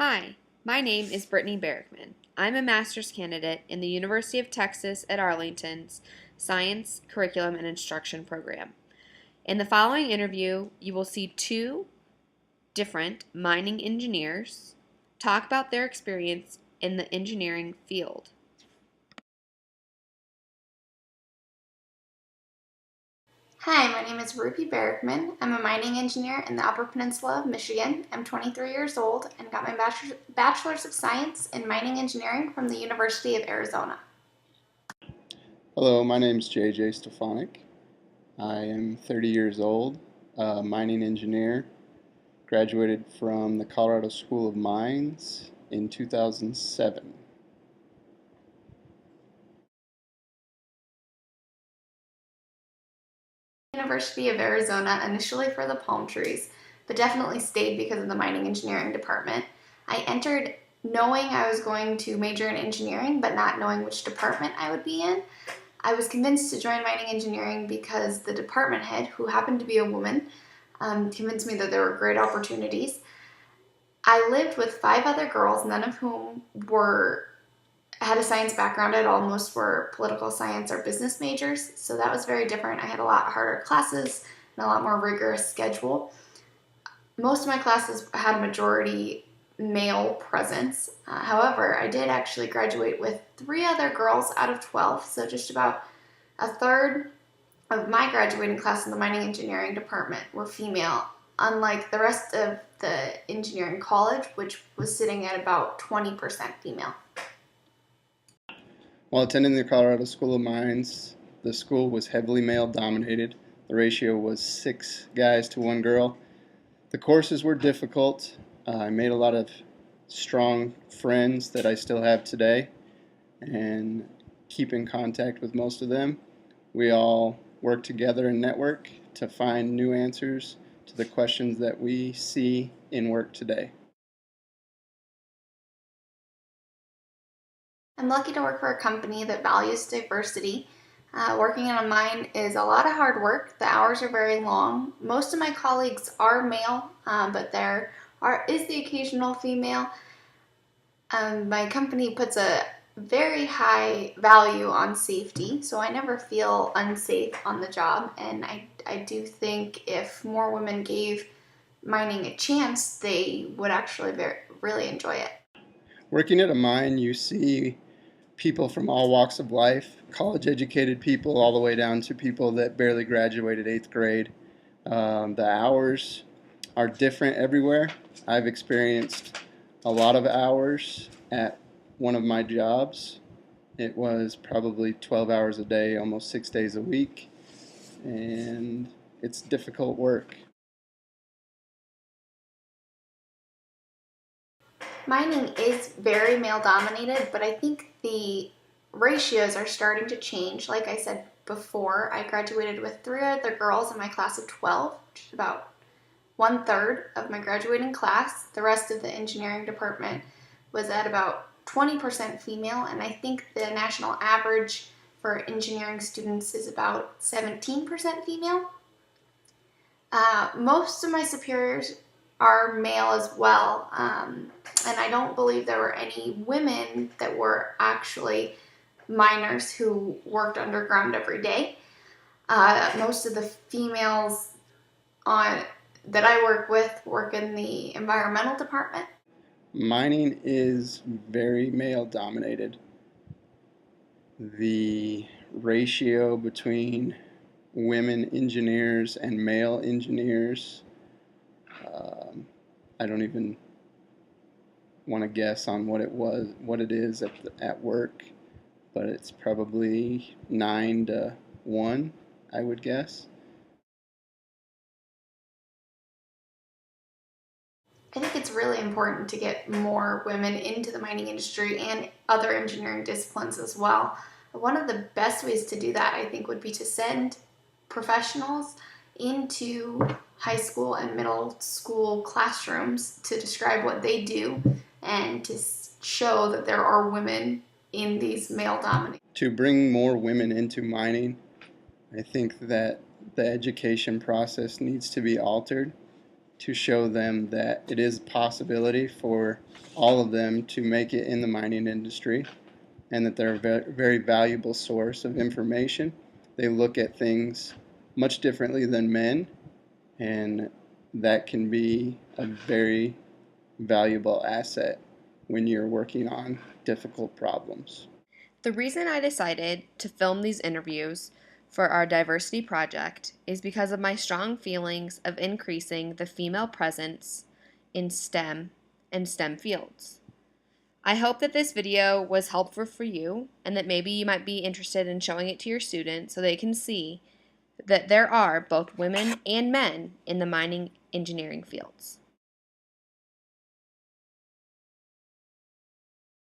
Hi, my name is Brittany Barrickman. I'm a master's candidate in the University of Texas at Arlington's Science, Curriculum, and Instruction program. In the following interview, you will see two different mining engineers talk about their experience in the engineering field. Hi, my name is Ruby Barrickman. I'm a mining engineer in the Upper Peninsula of Michigan. I'm 23 years old and got my bachelor's of science in mining engineering from the University of Arizona. Hello, my name is JJ Stefanik. I am 30 years old, a mining engineer, graduated from the Colorado School of Mines in 2007. University of Arizona initially for the palm trees, but definitely stayed because of the mining engineering department. I entered knowing I was going to major in engineering, but not knowing which department I would be in. I was convinced to join mining engineering because the department head, who happened to be a woman, convinced me that there were great opportunities. I lived with 5 other girls, none of whom had a science background at all. Most were political science or business majors, so that was very different. I had a lot harder classes and a lot more rigorous schedule. Most of my classes had a majority male presence. However, I did actually graduate with 3 other girls out of 12, so just about a third of my graduating class in the mining engineering department were female, unlike the rest of the engineering college, which was sitting at about 20% female. While attending the Colorado School of Mines, the school was heavily male dominated. The ratio was 6 guys to 1 girl. The courses were difficult. I made a lot of strong friends that I still have today and keep in contact with most of them. We all work together and network to find new answers to the questions that we see in work today. I'm lucky to work for a company that values diversity. Working in a mine is a lot of hard work. The hours are very long. Most of my colleagues are male, but is the occasional female. My company puts a very high value on safety, so I never feel unsafe on the job. And I do think if more women gave mining a chance, they would actually really enjoy it. Working at a mine, you see people from all walks of life, college educated people all the way down to people that barely graduated 8th grade. The hours are different everywhere. I've experienced a lot of hours at one of my jobs. It was probably 12 hours a day, almost 6 days a week, and it's difficult work. Mining is very male dominated, but I think the ratios are starting to change. Like I said before, I graduated with 3 other girls in my class of 12, which is about 1/3 of my graduating class. The rest of the engineering department was at about 20% female, and I think the national average for engineering students is about 17% female. Most of my superiors are male as well, and I don't believe there were any women that were actually miners who worked underground every day. Most of the females that I work with work in the environmental department. Mining is very male dominated. The ratio between women engineers and male engineers, I don't even want to guess on what it is at work, but it's probably 9 to 1, I would guess. I think it's really important to get more women into the mining industry and other engineering disciplines as well. One of the best ways to do that, I think, would be to send professionals into high school and middle school classrooms to describe what they do and to show that there are women in these male dominated. To bring more women into mining, I think that the education process needs to be altered. to show them that it is a possibility for all of them to make it in the mining industry and that they're a very valuable source of information. They look at things much differently than men, and that can be a very valuable asset when you're working on difficult problems. The reason I decided to film these interviews for our diversity project is because of my strong feelings of increasing the female presence in STEM and STEM fields. I hope that this video was helpful for you and that maybe you might be interested in showing it to your students so they can see that there are both women and men in the mining engineering fields.